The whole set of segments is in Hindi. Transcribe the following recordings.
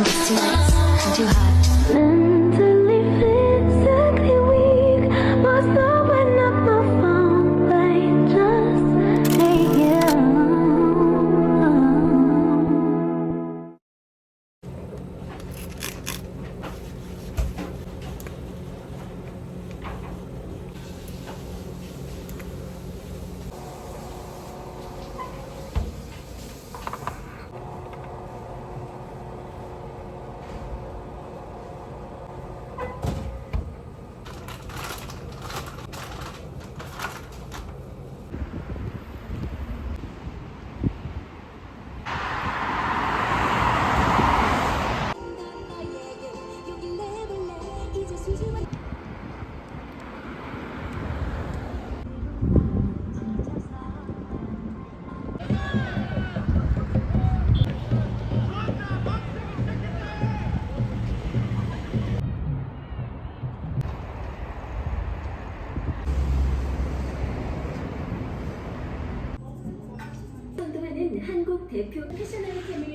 It's too nice. I'm too hot. Mentally, physically weak. Was blowing up my phone by just me. 선도하는 한국 대표 패션 아이템을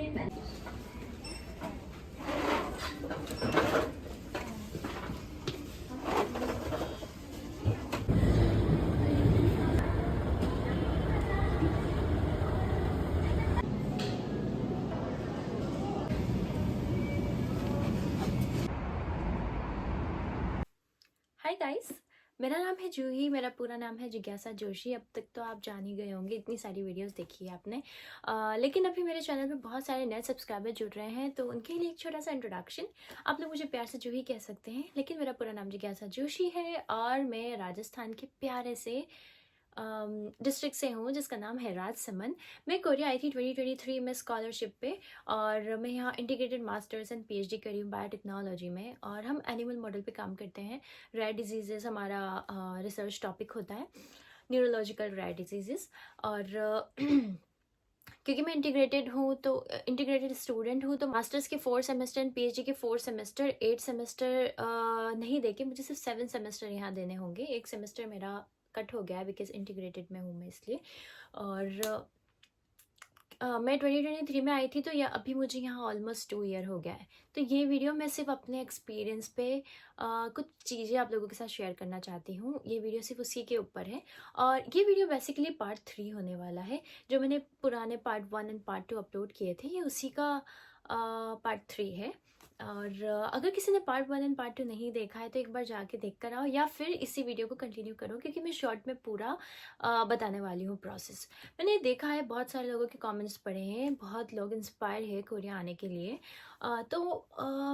hi guys, मेरा नाम है जूही। मेरा पूरा नाम है जिज्ञासा जोशी। अब तक तो आप जान ही गए होंगे, इतनी सारी वीडियोस देखी है आपने। लेकिन अभी मेरे चैनल पे बहुत सारे नए सब्सक्राइबर जुड़ रहे हैं, तो उनके लिए एक छोटा सा इंट्रोडक्शन। आप लोग मुझे प्यार से जूही कह सकते हैं, लेकिन मेरा पूरा नाम जिज्ञासा जोशी है और मैं राजस्थान के प्यारे से डिस्ट्रिक्ट से हूँ जिसका नाम है राजसमंद। मैं कोरिया आई थी 2023 में स्कॉलरशिप पे, और मैं यहाँ इंटीग्रेटेड मास्टर्स एंड पीएचडी करी हूँ बायोटेक्नोलॉजी में। और हम एनिमल मॉडल पे काम करते हैं। रेयर डिजीजेस हमारा रिसर्च टॉपिक होता है, न्यूरोलॉजिकल रेयर डिजीजेस। और क्योंकि मैं इंटीग्रेटेड हूँ, तो इंटीग्रेटेड स्टूडेंट हूँ, तो मास्टर्स के 4 सेमेस्टर एंड पीएचडी के 4 सेमेस्टर 8 सेमेस्टर नहीं देके मुझे सिर्फ 7 सेमेस्टर यहाँ देने होंगे। एक सेमेस्टर मेरा कट हो गया है बिकॉज इंटीग्रेटेड में हूँ मैं, इसलिए। और मैं 2023 में आई थी, तो या अभी मुझे यहाँ ऑलमोस्ट 2 ईयर हो गया है। तो ये वीडियो मैं सिर्फ अपने एक्सपीरियंस पे कुछ चीज़ें आप लोगों के साथ शेयर करना चाहती हूँ। ये वीडियो सिर्फ उसी के ऊपर है, और ये वीडियो बेसिकली पार्ट 3 होने वाला है। जो मैंने पुराने पार्ट 1 एंड पार्ट 2 अपलोड किए थे, ये उसी का पार्ट 3 है। और अगर किसी ने पार्ट 1 एंड पार्ट 2 नहीं देखा है तो एक बार जाके देख कर आओ, या फिर इसी वीडियो को कंटिन्यू करो, क्योंकि मैं शॉर्ट में पूरा बताने वाली हूँ प्रोसेस। मैंने देखा है, बहुत सारे लोगों के कमेंट्स पढ़े हैं, बहुत लोग इंस्पायर है कोरिया आने के लिए।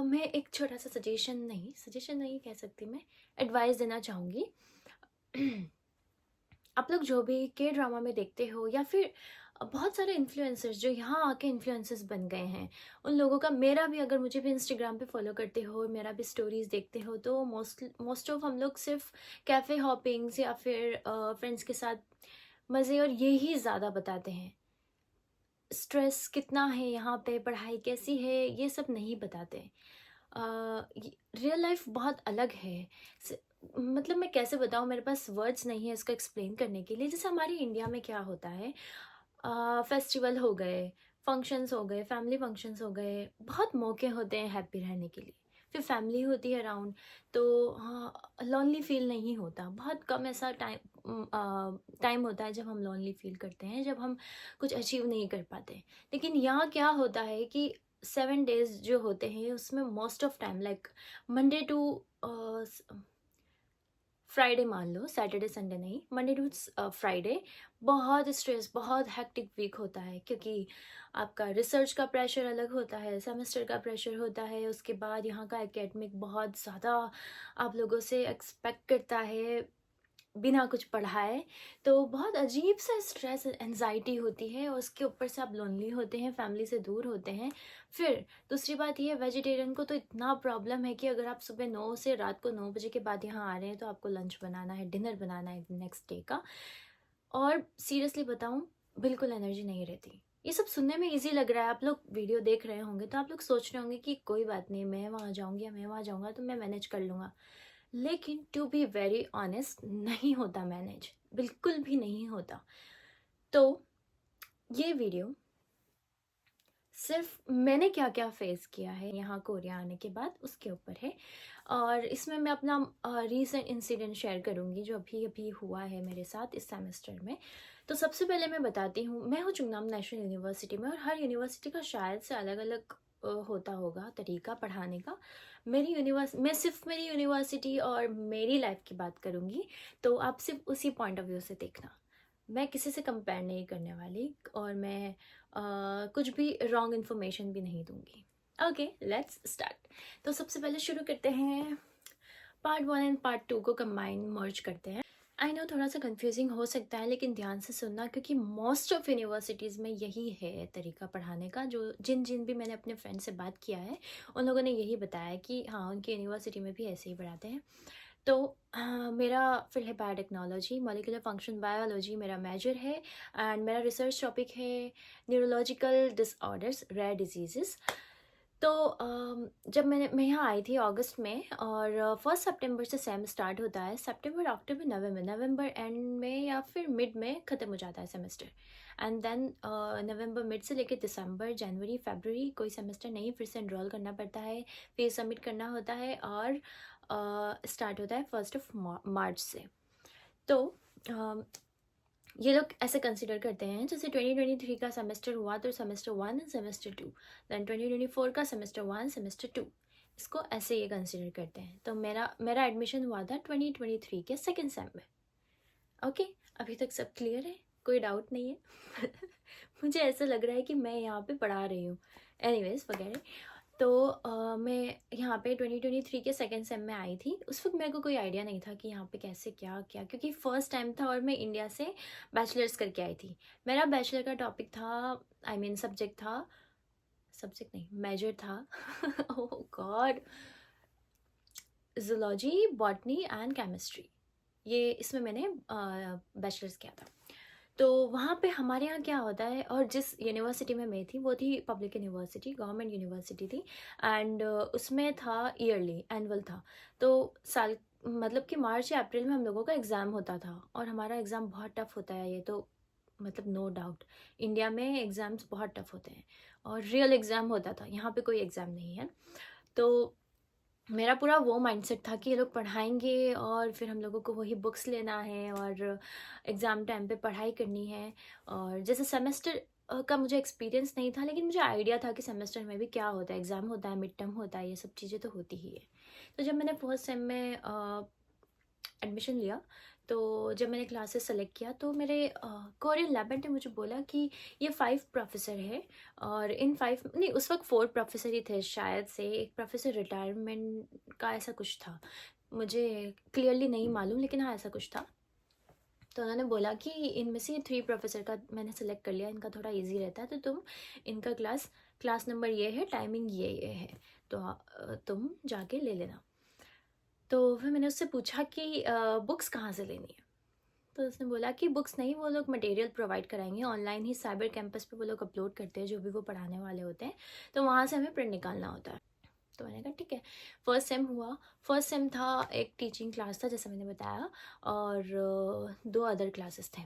मैं एक छोटा सा सजेशन नहीं कह सकती, मैं एडवाइस देना चाहूँगी। आप लोग जो भी के ड्रामा में देखते हो, या फिर बहुत सारे इन्फ्लुएंसर्स जो यहाँ आके इन्फ्लुएंसर्स बन गए हैं, उन लोगों का, मेरा भी, अगर मुझे भी इंस्टाग्राम पे फॉलो करते हो, मेरा भी स्टोरीज देखते हो, तो मोस्ट ऑफ हम लोग सिर्फ कैफ़े हॉपिंग्स या फिर फ्रेंड्स के साथ मज़े और यही ज़्यादा बताते हैं। स्ट्रेस कितना है यहाँ पे, पढ़ाई कैसी है, ये सब नहीं बताते। रियल लाइफ बहुत अलग है। मतलब मैं कैसे बताऊँ, मेरे पास वर्ड्स नहीं है इसको एक्सप्लेन करने के लिए। जैसे हमारे इंडिया में क्या होता है, फेस्टिवल हो गए, फंक्शंस हो गए, फैमिली फंक्शंस हो गए, बहुत मौके होते हैं हैप्पी रहने के लिए। फिर फैमिली होती है अराउंड, तो हाँ, लॉनली फील नहीं होता। बहुत कम ऐसा टाइम होता है जब हम लॉनली फील करते हैं, जब हम कुछ अचीव नहीं कर पाते। लेकिन यहाँ क्या होता है कि 7 डेज जो होते हैं, उसमें most of time, like Monday to Friday, मान लो सैटरडे संडे नहीं, मंडे टू फ्राइडे बहुत स्ट्रेस, बहुत हेक्टिक वीक होता है। क्योंकि आपका रिसर्च का प्रेशर अलग होता है, सेमेस्टर का प्रेशर होता है, उसके बाद यहाँ का एकेडमिक बहुत ज़्यादा आप लोगों से एक्सपेक्ट करता है बिना कुछ पढ़ाए। तो बहुत अजीब सा स्ट्रेस, एंजाइटी होती है, और उसके ऊपर से आप लोनली होते हैं, फैमिली से दूर होते हैं। फिर दूसरी बात ये, वेजिटेरियन को तो इतना प्रॉब्लम है कि अगर आप सुबह 9 से रात को 9 बजे के बाद यहाँ आ रहे हैं, तो आपको लंच बनाना है, डिनर बनाना है नेक्स्ट डे का। और सीरियसली बताऊँ, बिल्कुल एनर्जी नहीं रहती। ये सब सुनने में इजी लग रहा है, आप लोग वीडियो देख रहे होंगे तो आप लोग सोच रहे होंगे कि कोई बात नहीं, मैं वहाँ जाऊँगी या मैं वहाँ जाऊँगा तो मैं मैनेज कर लूँगा। लेकिन टू बी वेरी ऑनेस्ट, नहीं होता मैनेज, बिल्कुल भी नहीं होता। तो ये वीडियो सिर्फ मैंने क्या क्या फेस किया है यहाँ कोरिया आने के बाद उसके ऊपर है। और इसमें मैं अपना रीसेंट इंसिडेंट शेयर करूँगी जो अभी अभी हुआ है मेरे साथ इस सेमेस्टर में। तो सबसे पहले मैं बताती हूँ, मैं हूँ चुंगनाम नेशनल यूनिवर्सिटी में, और हर यूनिवर्सिटी का शायद से अलग अलग होता होगा तरीका पढ़ाने का। मैं सिर्फ मेरी यूनिवर्सिटी और मेरी लाइफ की बात करूँगी, तो आप सिर्फ उसी पॉइंट ऑफ व्यू से देखना। मैं किसी से कंपेयर नहीं करने वाली, और मैं कुछ भी रॉन्ग इन्फॉर्मेशन भी नहीं दूंगी। Okay, let's start. तो सबसे पहले शुरू करते हैं, पार्ट 1 एंड पार्ट 2 को कंबाइन मर्ज करते हैं। आई नो थोड़ा सा कंफ्यूजिंग हो सकता है, लेकिन ध्यान से सुनना, क्योंकि मोस्ट ऑफ यूनिवर्सिटीज़ में यही है तरीका पढ़ाने का। जो जिन जिन भी मैंने अपने फ्रेंड से बात किया है उन लोगों ने यही बताया कि हाँ, उनकी यूनिवर्सिटी में भी ऐसे ही पढ़ाते हैं। तो मेरा फिर है बायोटेक्नोलॉजी, मॉलिक्यूलर फंक्शन बायोलॉजी मेरा मेजर है, एंड मेरा रिसर्च टॉपिक है न्यूरोलॉजिकल डिसऑर्डर्स, रेयर डिजीज़ेस। तो जब मैं यहाँ आई थी अगस्त में, और 1 सितंबर से सेम स्टार्ट होता है। सितंबर, अक्टूबर, नवंबर एंड में या फिर मिड में ख़त्म हो जाता है semester. And then November mid से लेकर दिसंबर, जनवरी, फरवरी कोई सेमेस्टर नहीं, फिर से एनरोल करना पड़ता है, फिर सबमिट करना होता है, और स्टार्ट होता है 1 मार्च से। तो ये लोग ऐसे कंसिडर करते हैं जैसे 2023 का सेमेस्टर हुआ तो सेमेस्टर 1 एंड सेमेस्टर 2, देन 2024 का सेमेस्टर 1, सेमेस्टर 2, इसको ऐसे ये कंसिडर करते हैं। तो मेरा एडमिशन हुआ था 2023 के सेकेंड सेम में। ओके, अभी तक सब क्लियर है, कोई डाउट नहीं है? मुझे ऐसा लग रहा है कि मैं यहाँ पे पढ़ा रही हूँ। एनीवेज वगैरह, तो मैं यहाँ पे 2023 के सेकेंड सेम में आई थी। उस वक्त मेरे को कोई आइडिया नहीं था कि यहाँ पे कैसे क्या क्या, क्योंकि फ़र्स्ट टाइम था और मैं इंडिया से बैचलर्स करके आई थी। मेरा बैचलर का टॉपिक था, सब्जेक्ट नहीं, मेजर था oh god, zoology, botany and chemistry. ये इसमें मैंने बैचलर्स किया था। तो वहाँ पे हमारे यहाँ क्या होता है, और जिस यूनिवर्सिटी में मैं थी वो थी पब्लिक यूनिवर्सिटी, गवर्नमेंट यूनिवर्सिटी थी, एंड उसमें था ईयरली, एनुअल था। तो साल मतलब कि मार्च या अप्रैल में हम लोगों का एग्ज़ाम होता था, और हमारा एग्ज़ाम बहुत टफ होता है। ये तो मतलब नो डाउट, इंडिया में एग्ज़ाम्स बहुत टफ होते हैं, और रियल एग्ज़ाम होता था। यहाँ पे कोई एग्ज़ाम नहीं है। तो मेरा पूरा वो माइंडसेट था कि ये लोग पढ़ाएंगे और फिर हम लोगों को वही बुक्स लेना है और एग्ज़ाम टाइम पे पढ़ाई करनी है। और जैसे सेमेस्टर का मुझे एक्सपीरियंस नहीं था, लेकिन मुझे आइडिया था कि सेमेस्टर में भी क्या होता है, एग्ज़ाम होता है, मिड टर्म होता है, ये सब चीज़ें तो होती ही है। तो जब मैंने फर्स्ट सेम में एडमिशन लिया, तो जब मैंने क्लासेस सेलेक्ट किया, तो मेरे कोरियन लैबमेट ने मुझे बोला कि ये 5 प्रोफेसर है, और इन 5 नहीं, उस वक्त 4 प्रोफेसर ही थे शायद से, एक प्रोफेसर रिटायरमेंट का ऐसा कुछ था, मुझे क्लियरली नहीं मालूम, लेकिन हाँ ऐसा कुछ था। तो उन्होंने बोला कि इनमें से 3 प्रोफेसर का मैंने सेलेक्ट कर लिया, इनका थोड़ा इजी रहता है, तो तुम इनका क्लास नंबर ये है, टाइमिंग ये है, तो तुम जाके ले लेना। तो फिर मैंने उससे पूछा कि बुक्स कहाँ से लेनी है। तो उसने बोला कि बुक्स नहीं, वो लोग मटेरियल प्रोवाइड कराएंगे, ऑनलाइन ही साइबर कैंपस पे वो लोग अपलोड करते हैं जो भी वो पढ़ाने वाले होते हैं, तो वहाँ से हमें प्रिंट निकालना होता है। तो मैंने कहा ठीक है। फर्स्ट सेम हुआ, फर्स्ट सेम था, एक टीचिंग क्लास था जैसे मैंने बताया, और 2 अदर क्लासेस थे।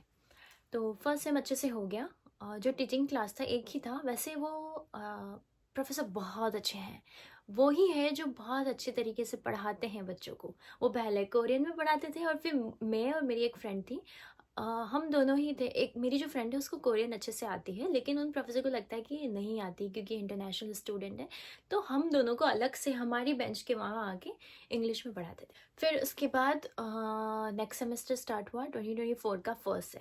तो फर्स्ट सेम अच्छे से हो गया। जो टीचिंग क्लास था एक ही था, वैसे वो प्रोफेसर बहुत अच्छे हैं, वो ही है जो बहुत अच्छे तरीके से पढ़ाते हैं बच्चों को। वो पहले कोरियन में पढ़ाते थे, और फिर मैं और मेरी एक फ्रेंड थी, हम दोनों ही थे। एक मेरी जो फ्रेंड है उसको कोरियन अच्छे से आती है, लेकिन उन प्रोफेसर को लगता है कि नहीं आती क्योंकि इंटरनेशनल स्टूडेंट है, तो हम दोनों को अलग से हमारी बेंच के वहाँ आके इंग्लिश में पढ़ाते थे। फिर उसके बाद नेक्स्ट सेमेस्टर स्टार्ट हुआ, 2024 का फर्स्ट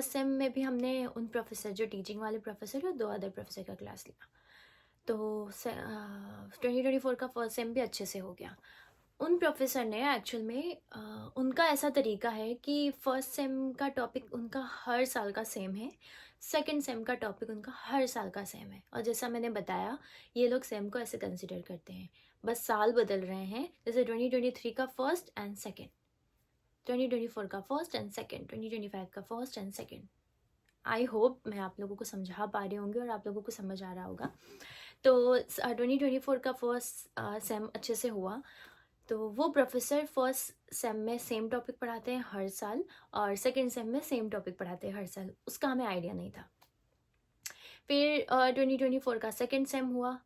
सेम में भी हमने उन प्रोफेसर, जो टीचिंग वाले प्रोफेसर और 2 अदर प्रोफेसर का क्लास लिया। तो 2024 का फर्स्ट सेम भी अच्छे से हो गया। उन प्रोफेसर ने एक्चुअल में उनका ऐसा तरीका है कि फर्स्ट सेम का टॉपिक उनका हर साल का सेम है, सेकंड सेम का टॉपिक उनका हर साल का सेम है। और जैसा मैंने बताया, ये लोग सेम को ऐसे कंसिडर करते हैं, बस साल बदल रहे हैं। जैसे 2023 का फर्स्ट एंड सेकेंड, 2024 का फर्स्ट एंड सेकेंड, 2025 का first and second. I hope मैं आप लोगों को समझा पा रही होंगी और आप लोगों को समझ आ रहा होगा। तो 2024 का फर्स्ट सेम अच्छे से हुआ। तो वो प्रोफेसर फर्स्ट सेम में सेम टॉपिक पढ़ाते हैं हर साल, और सेकंड सेम में सेम टॉपिक पढ़ाते हैं हर साल, उसका हमें आइडिया नहीं था। फिर 2024 का सेकेंड सेम हुआ,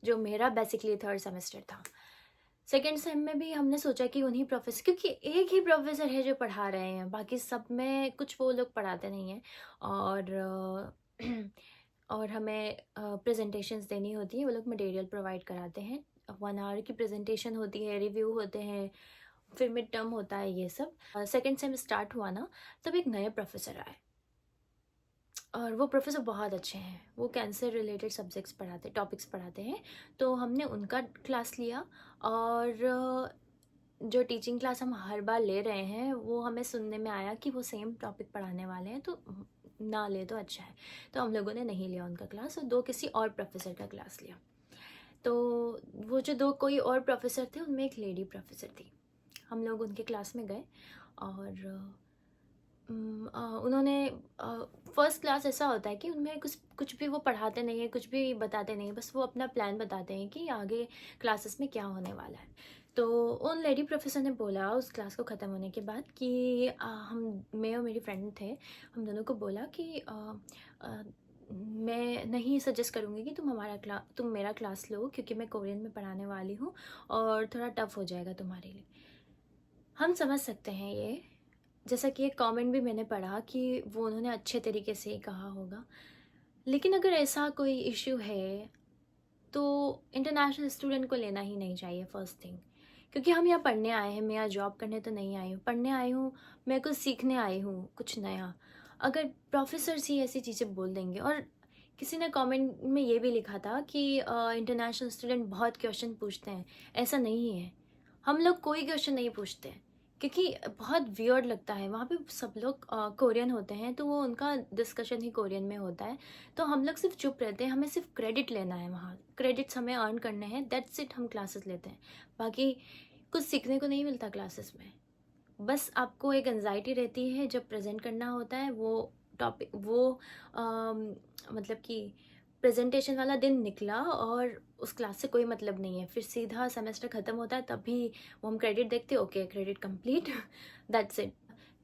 जो मेरा बेसिकली थर्ड सेमेस्टर था। सेकेंड सेम में भी हमने सोचा कि उन्हीं प्रोफेसर, क्योंकि एक ही प्रोफेसर है जो पढ़ा रहे हैं, बाकी सब में कुछ वो लोग पढ़ाते नहीं हैं। और हमें प्रेजेंटेशंस देनी होती है, वो लोग मटेरियल प्रोवाइड कराते हैं। 1 आवर की प्रेजेंटेशन होती है, रिव्यू होते हैं, फिर मिड टर्म होता है, ये सब। सेकेंड सेम स्टार्ट हुआ ना, तब एक नए प्रोफेसर आए और वो प्रोफेसर बहुत अच्छे हैं। वो कैंसर रिलेटेड सब्जेक्ट्स पढ़ाते, टॉपिक्स पढ़ाते हैं। तो हमने उनका क्लास लिया, और जो टीचिंग क्लास हम हर बार ले रहे हैं वो हमें सुनने में आया कि वो सेम टॉपिक पढ़ाने वाले हैं, तो ना ले तो अच्छा है। तो हम लोगों ने नहीं लिया उनका क्लास, और 2 किसी और प्रोफेसर का क्लास लिया। तो वो जो 2 कोई और प्रोफेसर थे, उनमें एक लेडी प्रोफेसर थी। हम लोग उनके क्लास में गए, और उन्होंने फर्स्ट क्लास ऐसा होता है कि उनमें कुछ भी वो पढ़ाते नहीं है, कुछ भी बताते नहीं है, बस वो अपना प्लान बताते हैं कि आगे क्लासेस में क्या होने वाला है। तो उन लेडी प्रोफेसर ने बोला उस क्लास को ख़त्म होने के बाद कि मैं और मेरी फ्रेंड थे, हम दोनों को बोला कि मैं नहीं सजेस्ट करूँगी कि तुम मेरा क्लास लो, क्योंकि मैं कोरियन में पढ़ाने वाली हूँ और थोड़ा टफ हो जाएगा तुम्हारे लिए। हम समझ सकते हैं ये, जैसा कि एक कमेंट भी मैंने पढ़ा कि वो उन्होंने अच्छे तरीके से ही कहा होगा, लेकिन अगर ऐसा कोई इश्यू है तो इंटरनेशनल स्टूडेंट को लेना ही नहीं चाहिए फर्स्ट थिंग। क्योंकि हम यहाँ पढ़ने आए हैं, मैं यहाँ जॉब करने तो नहीं आई हूँ, पढ़ने आई हूँ, मैं कुछ सीखने आई हूँ, कुछ नया। अगर प्रोफेसर्स ही ऐसी चीज़ें बोल देंगे, और किसी ने कमेंट में ये भी लिखा था कि इंटरनेशनल स्टूडेंट बहुत क्वेश्चन पूछते हैं, ऐसा नहीं है। हम लोग कोई क्वेश्चन नहीं पूछते हैं, क्योंकि बहुत वियर्ड लगता है। वहाँ पे सब लोग कोरियन होते हैं, तो वो उनका डिस्कशन ही कोरियन में होता है, तो हम लोग सिर्फ चुप रहते हैं। हमें सिर्फ क्रेडिट लेना है, वहाँ क्रेडिट्स हमें अर्न करने हैं, दैट्स इट। हम क्लासेस लेते हैं, बाकी कुछ सीखने को नहीं मिलता क्लासेस में। बस आपको एक एंजाइटी रहती है जब प्रेजेंट करना होता है, वो टॉपिक वो मतलब कि प्रेजेंटेशन वाला दिन निकला और उस क्लास से कोई मतलब नहीं है। फिर सीधा सेमेस्टर ख़त्म होता है, तभी वो हम क्रेडिट देखते, okay credit complete, that's it.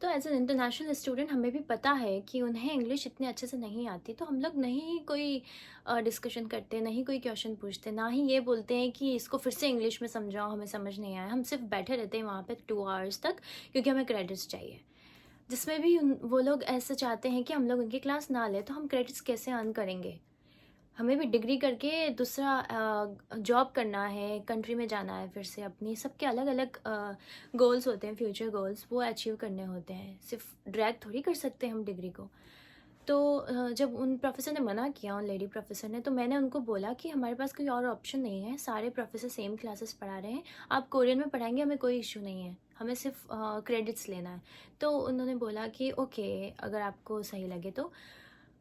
तो एज एन इंटरनेशनल स्टूडेंट हमें भी पता है कि उन्हें इंग्लिश इतने अच्छे से नहीं आती, तो हम लोग नहीं कोई डिस्कशन करते, नहीं कोई क्वेश्चन पूछते, ना ही ये बोलते हैं कि इसको फिर से इंग्लिश में समझाओ, हमें समझ नहीं आया। हम सिर्फ बैठे रहते हैं वहाँ पे 2 आवर्स तक, क्योंकि हमें क्रेडिट्स चाहिए। जिसमें भी वो लोग ऐसे चाहते हैं कि हम लोग उनकी क्लास ना लें, तो हम क्रेडिट्स कैसे अर्न करेंगे? हमें भी डिग्री करके दूसरा जॉब करना है, कंट्री में जाना है, फिर से अपनी सबके अलग अलग गोल्स होते हैं, फ्यूचर गोल्स, वो अचीव करने होते हैं। सिर्फ ड्रैग थोड़ी कर सकते हैं हम डिग्री को। तो जब उन प्रोफेसर ने मना किया, उन लेडी प्रोफेसर ने, तो मैंने उनको बोला कि हमारे पास कोई और ऑप्शन नहीं है, सारे प्रोफेसर सेम क्लासेस पढ़ा रहे हैं, आप कोरियन में पढ़ाएंगे, हमें कोई इशू नहीं है, हमें सिर्फ क्रेडिट्स लेना है। तो उन्होंने बोला कि ओके, अगर आपको सही लगे तो।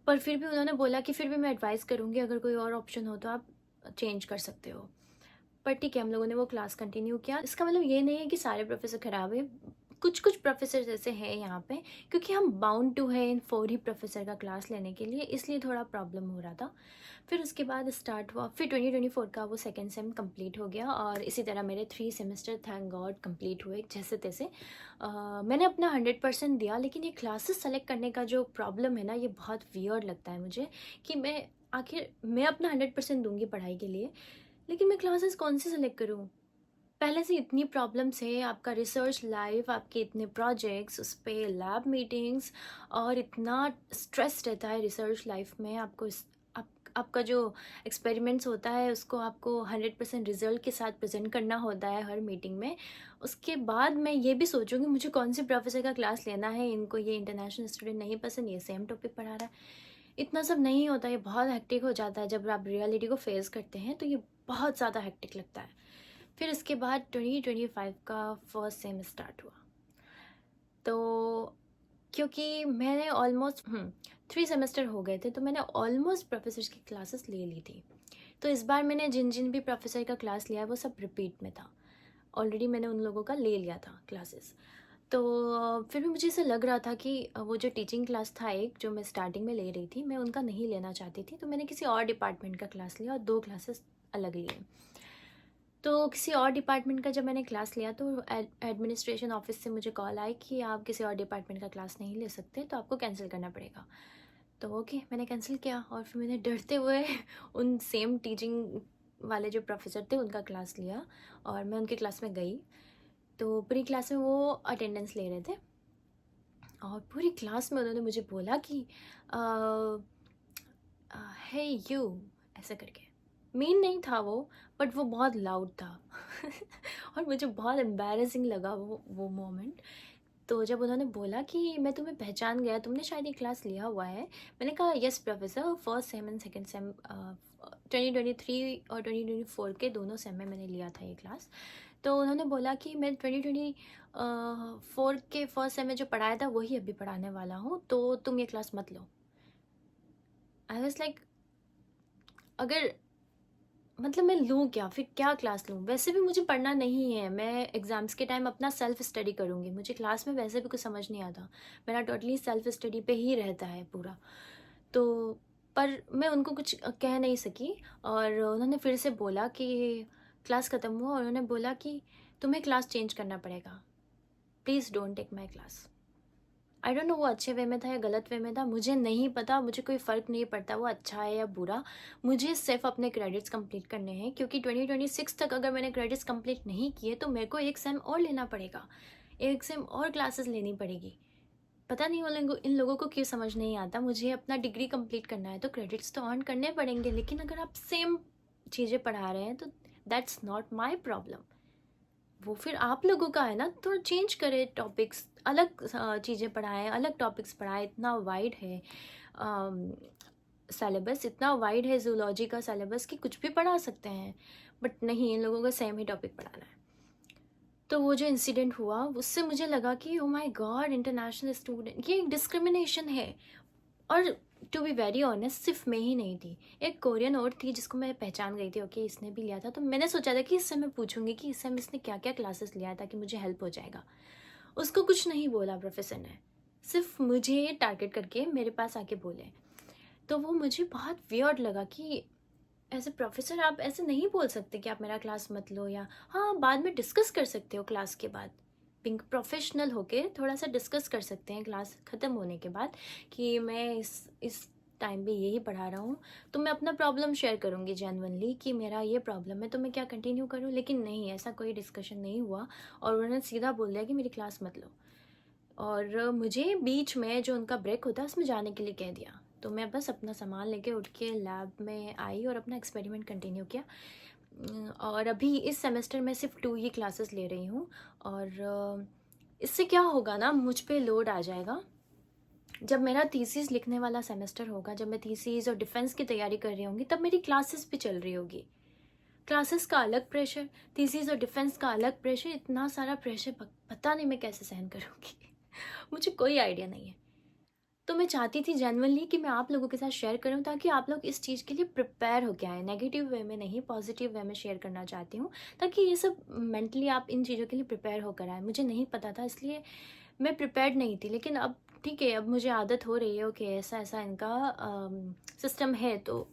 पर फिर भी उन्होंने बोला कि फिर भी मैं एडवाइस करूँगी, अगर कोई और ऑप्शन हो तो आप चेंज कर सकते हो। पर ठीक है, हम लोगों ने वो क्लास कंटिन्यू किया। इसका मतलब ये नहीं है कि सारे प्रोफेसर ख़राब है, कुछ कुछ प्रोफेसर ऐसे हैं यहाँ पे, क्योंकि हम बाउंड टू है इन 4 ही प्रोफेसर का क्लास लेने के लिए, इसलिए थोड़ा प्रॉब्लम हो रहा था। फिर उसके बाद स्टार्ट हुआ, फिर 2024 का वो सेकेंड सेम कंप्लीट हो गया, और इसी तरह मेरे 3 सेमेस्टर थैंक गॉड कंप्लीट हुए जैसे तैसे। मैंने अपना 100% दिया, लेकिन ये क्लासेस सेलेक्ट करने का जो प्रॉब्लम है ना, ये बहुत वियर्ड लगता है मुझे, कि मैं अपना 100% दूंगी पढ़ाई के लिए, लेकिन मैं क्लासेस कौन से सेलेक्ट करूँ? पहले से इतनी प्रॉब्लम्स है, आपका रिसर्च लाइफ, आपके इतने प्रोजेक्ट्स, उस पर लैब मीटिंग्स, और इतना स्ट्रेस रहता है रिसर्च लाइफ में। आपका जो एक्सपेरिमेंट्स होता है उसको आपको 100% रिजल्ट के साथ प्रेजेंट करना होता है हर मीटिंग में। उसके बाद मैं ये भी सोचूंगी मुझे कौन से प्रोफेसर का क्लास लेना है, इनको ये इंटरनेशनल स्टूडेंट नहीं पसंद, ये सेम टॉपिक पढ़ा रहा है। इतना सब नहीं होता, ये बहुत हेक्टिक हो जाता है। जब आप रियलिटी को फेस करते हैं तो ये बहुत ज़्यादा हेक्टिक लगता है। फिर इसके बाद 2025 का फर्स्ट सेम स्टार्ट हुआ, तो क्योंकि मैंने ऑलमोस्ट 3 सेमेस्टर हो गए थे, तो मैंने ऑलमोस्ट प्रोफेसर्स की क्लासेस ले ली थी। तो इस बार मैंने जिन जिन भी प्रोफेसर का क्लास लिया है वो सब रिपीट में था, ऑलरेडी मैंने उन लोगों का ले लिया था क्लासेस। तो फिर भी मुझे ऐसा लग रहा था कि वो जो टीचिंग क्लास था एक जो मैं स्टार्टिंग में ले रही थी, मैं उनका नहीं लेना चाहती थी, तो मैंने किसी और डिपार्टमेंट का क्लास लिया और 2 क्लासेस अलग लिए। तो किसी और डिपार्टमेंट का जब मैंने क्लास लिया, तो एडमिनिस्ट्रेशन ऑफिस से मुझे कॉल आई कि आप किसी और डिपार्टमेंट का क्लास नहीं ले सकते, तो आपको कैंसिल करना पड़ेगा। तो ओके मैंने कैंसिल किया और फिर मैंने डरते हुए उन सेम टीचिंग वाले जो प्रोफेसर थे उनका क्लास लिया और मैं उनकी क्लास में गई। तो पूरी क्लास में वो अटेंडेंस ले रहे थे और पूरी क्लास में उन्होंने मुझे बोला कि हे यू ऐसा करके। मीन नहीं था वो, बट वो बहुत लाउड था और मुझे बहुत एम्बैरेसिंग लगा वो मोमेंट। तो जब उन्होंने बोला कि मैं तुम्हें पहचान गया, तुमने शायद ये क्लास लिया हुआ है, मैंने कहा yes professor, first sem and second same 2023 और 2024 के दोनों सेम में मैंने लिया था ये क्लास। तो उन्होंने बोला कि मैं 2024 के फर्स्ट सेम में जो पढ़ाया था वही अभी पढ़ाने वाला हूँ, तो तुम ये क्लास मत लो। आई वॉज लाइक, अगर मतलब मैं लूँ क्या, फिर क्या क्लास लूँ? वैसे भी मुझे पढ़ना नहीं है, मैं एग्ज़ाम्स के टाइम अपना सेल्फ स्टडी करूँगी, मुझे क्लास में वैसे भी कुछ समझ नहीं आता, मेरा टोटली सेल्फ स्टडी पे ही रहता है पूरा। तो पर मैं उनको कुछ कह नहीं सकी और उन्होंने फिर से बोला कि क्लास ख़त्म हुआ और उन्होंने बोला कि तुम्हें क्लास चेंज करना पड़ेगा, please don't take my class. I don't know वो अच्छे वे में था या गलत वे में था, मुझे नहीं पता, मुझे कोई फ़र्क नहीं पड़ता वो अच्छा है या बुरा। मुझे सिर्फ अपने क्रेडिट्स कंप्लीट करने हैं, क्योंकि 2026 तक अगर मैंने क्रेडिट्स कंप्लीट नहीं किए तो मेरे को एक सेम और लेना पड़ेगा, एक सेम और क्लासेस लेनी पड़ेगी। पता नहीं इन लोगों को क्यों समझ नहीं आता। मुझे अपना डिग्री कंप्लीट करना है तो क्रेडिट्स तो अर्न करने पड़ेंगे, लेकिन अगर आप सेम चीज़ें पढ़ा रहे हैं तो दैट्स नॉट माई प्रॉब्लम, वो फिर आप लोगों का है ना। थोड़ा चेंज करें टॉपिक्स, अलग चीज़ें पढ़ाएं, अलग टॉपिक्स पढ़ाएं। इतना वाइड है सिलेबस, इतना वाइड है जूलॉजी का सिलेबस कि कुछ भी पढ़ा सकते हैं, बट नहीं, इन लोगों को सेम ही टॉपिक पढ़ाना है। तो वो जो इंसिडेंट हुआ उससे मुझे लगा कि oh my God, international student, ये एक डिस्क्रिमिनेशन है। और टू बी वेरी ऑनेस्ट, सिर्फ मैं ही नहीं थी, एक कोरियन और थी जिसको मैं पहचान गई थी, ओके इसने भी लिया था। तो मैंने सोचा था कि इससे मैं पूछूंगी कि इस समय इसने क्या क्या क्लासेस लिया था कि मुझे हेल्प हो जाएगा। उसको कुछ नहीं बोला प्रोफेसर ने, सिर्फ मुझे टारगेट करके मेरे पास आके बोले। तो वो मुझे बहुत वियर्ड लगा कि एज ए प्रोफेसर आप ऐसे नहीं बोल सकते कि आप मेरा क्लास मत लो, या हाँ बाद में डिस्कस कर सकते हो क्लास के बाद, पिंक प्रोफेशनल होके थोड़ा सा डिस्कस कर सकते हैं क्लास ख़त्म होने के बाद कि मैं इस टाइम पे यही पढ़ा रहा हूँ, तो मैं अपना प्रॉब्लम शेयर करूँगी जेन्युइनली कि मेरा ये प्रॉब्लम है, तो मैं क्या कंटिन्यू करूँ। लेकिन नहीं, ऐसा कोई डिस्कशन नहीं हुआ और उन्होंने सीधा बोल दिया कि मेरी क्लास मत लो। और मुझे बीच में जो उनका ब्रेक होता है उसमें जाने के लिए कह दिया। तो मैं बस अपना सामान लेके उठ के लैब में आई और अपना एक्सपेरिमेंट कंटिन्यू किया। और अभी इस सेमेस्टर में सिर्फ 2 ही क्लासेस ले रही हूँ। और इससे क्या होगा ना, मुझ पे लोड आ जाएगा। जब मेरा थीसिस लिखने वाला सेमेस्टर होगा, जब मैं थीसिस और डिफेंस की तैयारी कर रही होंगी, तब मेरी क्लासेस भी चल रही होगी। क्लासेस का अलग प्रेशर, थीसिस और डिफेंस का अलग प्रेशर, इतना सारा प्रेशर पता नहीं मैं कैसे सहन करूँगी मुझे कोई आइडिया नहीं है। तो मैं चाहती थी जेन्युइनली कि मैं आप लोगों के साथ शेयर करूं ताकि आप लोग इस चीज़ के लिए प्रिपेयर होके आए। नेगेटिव वे में नहीं, पॉजिटिव वे में शेयर करना चाहती हूँ ताकि ये सब मेंटली आप इन चीज़ों के लिए प्रिपेयर होकर आए। मुझे नहीं पता था इसलिए मैं प्रिपेयर्ड नहीं थी, लेकिन अब ठीक है, अब मुझे आदत हो रही है। ओके ऐसा ऐसा इनका सिस्टम है, तो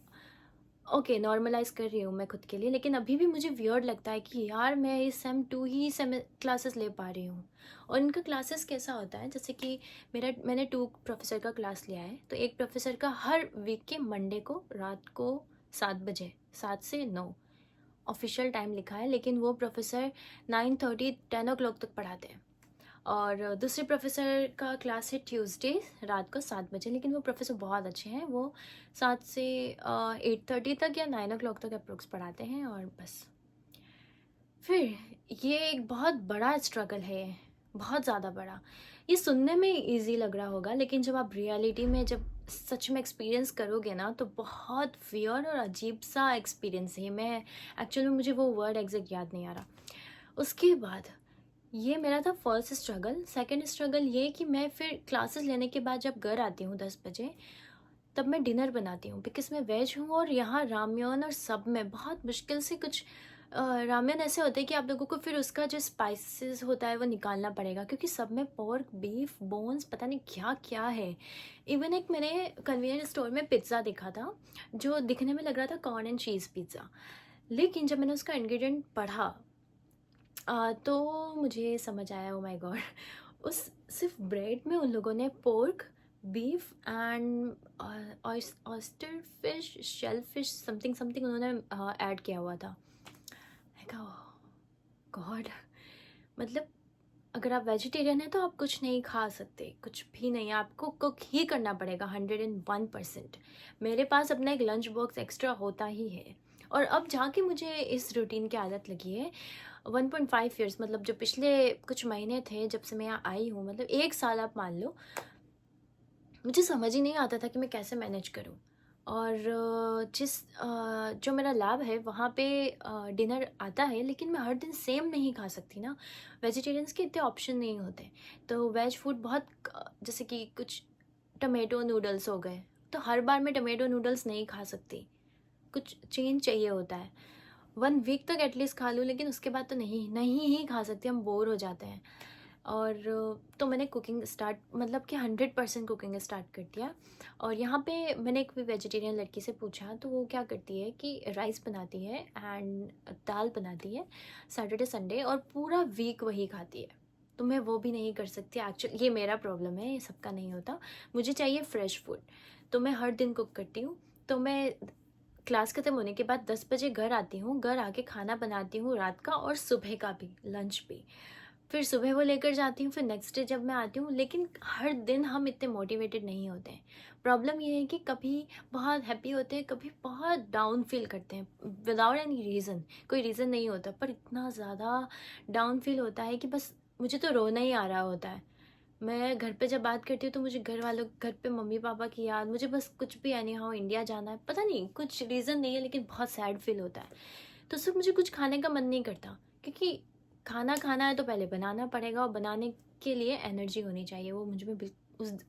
ओके नॉर्मलाइज कर रही हूँ मैं खुद के लिए। लेकिन अभी भी मुझे वियर्ड लगता है कि यार मैं इस सेम 2 ही क्लासेस ले पा रही हूँ। और इनका क्लासेस कैसा होता है, जैसे कि मैंने 2 प्रोफेसर का क्लास लिया है। तो एक प्रोफेसर का हर वीक के मंडे को रात को 7 बजे, 7 से 9 ऑफिशियल टाइम लिखा है, लेकिन वो प्रोफेसर 9:30 10 o'clock तक पढ़ाते हैं। और दूसरे प्रोफेसर का क्लास है ट्यूसडे रात को 7 बजे, लेकिन वो प्रोफेसर बहुत अच्छे हैं, वो 7 से 8:30 तक या 9 o'clock तक अप्रोक्स पढ़ाते हैं। और बस फिर ये एक बहुत बड़ा स्ट्रगल है, बहुत ज़्यादा बड़ा। ये सुनने में इजी लग रहा होगा, लेकिन जब आप रियलिटी में जब सच में एक्सपीरियंस करोगे ना, तो बहुत वियर्ड और अजीब सा एक्सपीरियंस है। मैं एक्चुअली मुझे वो वर्ड एग्जैक्ट याद नहीं आ रहा। उसके बाद ये मेरा था फर्स्ट स्ट्रगल। सेकंड स्ट्रगल ये कि मैं फिर क्लासेस लेने के बाद जब घर आती हूँ 10 बजे, तब मैं डिनर बनाती हूँ बिकॉज मैं वेज हूँ। और यहाँ रामेन और सब में बहुत मुश्किल से कुछ रामेन ऐसे होते हैं कि आप लोगों को फिर उसका जो स्पाइसेस होता है वो निकालना पड़ेगा, क्योंकि सब में पोर्क, बीफ, बोन्स, पता नहीं क्या क्या है। इवन एक मैंने कन्वीनियंस स्टोर में पिज़्ज़ा देखा था जो दिखने में लग रहा था कॉर्न एंड चीज़ पिज़्ज़ा, लेकिन जब मैंने उसका इंग्रेडिएंट पढ़ा तो मुझे समझ आया, ओ माय गॉड, उस सिर्फ ब्रेड में उन लोगों ने pork, beef and oyster fish, shell fish, something something उन्होंने ऐड किया हुआ था। गॉड, मतलब अगर आप वेजिटेरियन हैं तो आप कुछ नहीं खा सकते, कुछ भी नहीं, आपको कुक ही करना पड़ेगा 101%। मेरे पास अपना एक लंच बॉक्स एक्स्ट्रा होता ही है। और अब जाके मुझे इस रूटीन की आदत लगी है 1.5 ईयर्स, मतलब जो पिछले कुछ महीने थे जब से मैं यहाँ आई हूँ, मतलब 1 साल आप मान लो, मुझे समझ ही नहीं आता था कि मैं कैसे मैनेज करूँ। और जो मेरा लैब है वहाँ पे डिनर आता है, लेकिन मैं हर दिन सेम नहीं खा सकती ना, वेजिटेरियंस के इतने ऑप्शन नहीं होते। तो वेज फूड बहुत जैसे कि कुछ टमेटो नूडल्स हो गए, तो हर बार मैं टमेटो नूडल्स नहीं खा सकती, कुछ चेंज चाहिए होता है। 1 वीक तक एटलीस्ट खा लूँ, लेकिन उसके बाद तो नहीं नहीं ही खा सकती, हम बोर हो जाते हैं। और तो मैंने कुकिंग स्टार्ट, मतलब कि 100% कुकिंग स्टार्ट कर दिया। और यहाँ पे मैंने एक वेजिटेरियन लड़की से पूछा, तो वो क्या करती है कि राइस बनाती है एंड दाल बनाती है सैटरडे संडे, और पूरा वीक वही खाती है। तो मैं वो भी नहीं कर सकती एक्चुअली, ये मेरा प्रॉब्लम है, ये सबका नहीं होता। मुझे चाहिए फ्रेश फूड, तो मैं हर दिन कुक करती हूँ। तो मैं क्लास खत्म होने के बाद 10 बजे घर आती हूँ, घर आके खाना बनाती हूँ रात का और सुबह का भी, लंच भी। फिर सुबह वो लेकर जाती हूँ, फिर नेक्स्ट डे जब मैं आती हूँ। लेकिन हर दिन हम इतने मोटिवेटेड नहीं होते हैं। प्रॉब्लम ये है कि कभी बहुत हैप्पी होते हैं, कभी बहुत डाउन फील करते हैं विदाउट एनी रीज़न, कोई रीज़न नहीं होता, पर इतना ज़्यादा डाउन फील होता है कि बस मुझे तो रोना ही आ रहा होता है। मैं घर पे जब बात करती हूँ तो मुझे घर वालों, घर पे मम्मी पापा की याद, मुझे बस कुछ भी एनी हाउ इंडिया जाना है, पता नहीं कुछ रीज़न नहीं है, लेकिन बहुत सैड फील होता है। तो सिर्फ मुझे कुछ खाने का मन नहीं करता, क्योंकि खाना खाना है तो पहले बनाना पड़ेगा, और बनाने के लिए एनर्जी होनी चाहिए, वो मुझ में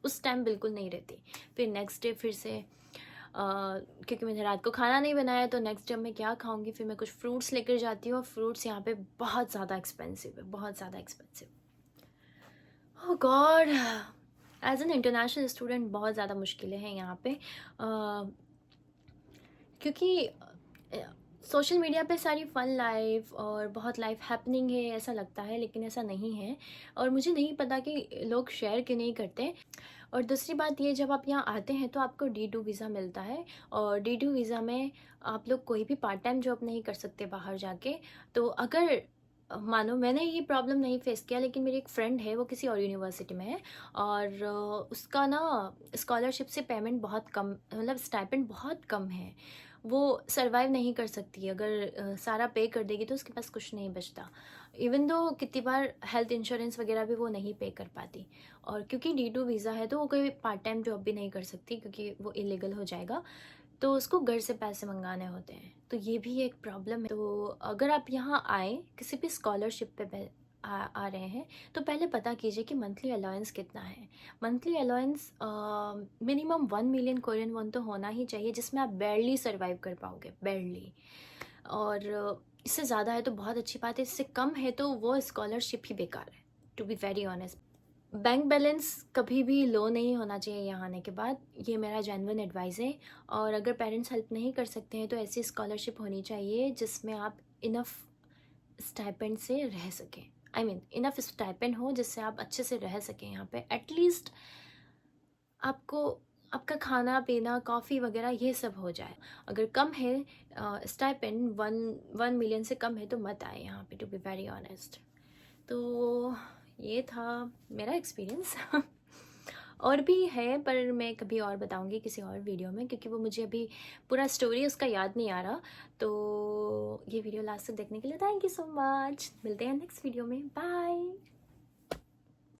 उस टाइम बिल्कुल नहीं रहती। फिर नेक्स्ट डे फिर से क्योंकि मैंने रात को खाना नहीं बनाया, तो नेक्स्ट डे मैं क्या खाऊंगी, फिर मैं कुछ फ्रूट्स लेकर जाती हूँ, और फ्रूट्स यहाँ पे बहुत ज़्यादा एक्सपेंसिव है, बहुत ज़्यादा expensive. Oh god, as an international student बहुत ज़्यादा मुश्किलें हैं यहाँ पे, क्योंकि सोशल मीडिया पे सारी फ़न लाइफ और बहुत लाइफ हैपनिंग है ऐसा लगता है, लेकिन ऐसा नहीं है। और मुझे नहीं पता कि लोग शेयर क्यों नहीं करते। और दूसरी बात ये, जब आप यहाँ आते हैं तो आपको D2 वीज़ा मिलता है, और D2 वीज़ा में आप लोग कोई भी पार्ट टाइम जॉब नहीं कर सकते बाहर जाके। तो अगर मानो मैंने ये प्रॉब्लम नहीं फेस किया, लेकिन मेरी एक फ्रेंड है, वो किसी और यूनिवर्सिटी में है, और उसका ना स्कॉलरशिप से पेमेंट बहुत कम, मतलब स्टाइपेंड बहुत कम है। वो सर्वाइव नहीं कर सकती, अगर सारा पे कर देगी तो उसके पास कुछ नहीं बचता। इवन दो कितनी बार हेल्थ इंश्योरेंस वगैरह भी वो नहीं पे कर पाती। और क्योंकि D2 वीज़ा है तो वो कोई पार्ट टाइम जॉब भी नहीं कर सकती, क्योंकि वो इलीगल हो जाएगा, तो उसको घर से पैसे मंगाने होते हैं। तो ये भी एक प्रॉब्लम है। तो अगर आप यहाँ आए किसी भी स्कॉलरशिप पे आ रहे हैं, तो पहले पता कीजिए कि मंथली अलाउंस कितना है। Monthly allowance minimum 1 million Korean von तो होना ही चाहिए, जिसमें आप बैरली सर्वाइव कर पाओगे, बैरली। और इससे ज़्यादा है तो बहुत अच्छी बात है, इससे कम है तो वो स्कॉलरशिप ही बेकार है, to be very honest. Bank balance कभी भी लो नहीं होना चाहिए यहाँ आने के बाद, ये मेरा जेन्युइन एडवाइस है। और अगर पेरेंट्स हेल्प नहीं कर सकते हैं तो ऐसी स्कॉलरशिप होनी चाहिए जिसमें आप इनफ स्टाइपेंड से रह सकें, आई मीन इनफ स्टाइपेंड हो जिससे आप अच्छे से रह सकें यहाँ पे। एटलीस्ट आपको आपका खाना पीना कॉफ़ी वगैरह ये सब हो जाए। अगर कम है स्टाइपेंड, 1 मिलियन से कम है, तो मत आए यहाँ पे, टू बी वेरी ऑनेस्ट। तो ये था मेरा एक्सपीरियंस। और भी है, पर मैं कभी और बताऊंगी किसी और वीडियो में, क्योंकि वो मुझे अभी पूरा स्टोरी उसका याद नहीं आ रहा। तो ये वीडियो लास्ट तक देखने के लिए थैंक यू सो मच। मिलते हैं नेक्स्ट वीडियो में, बाय।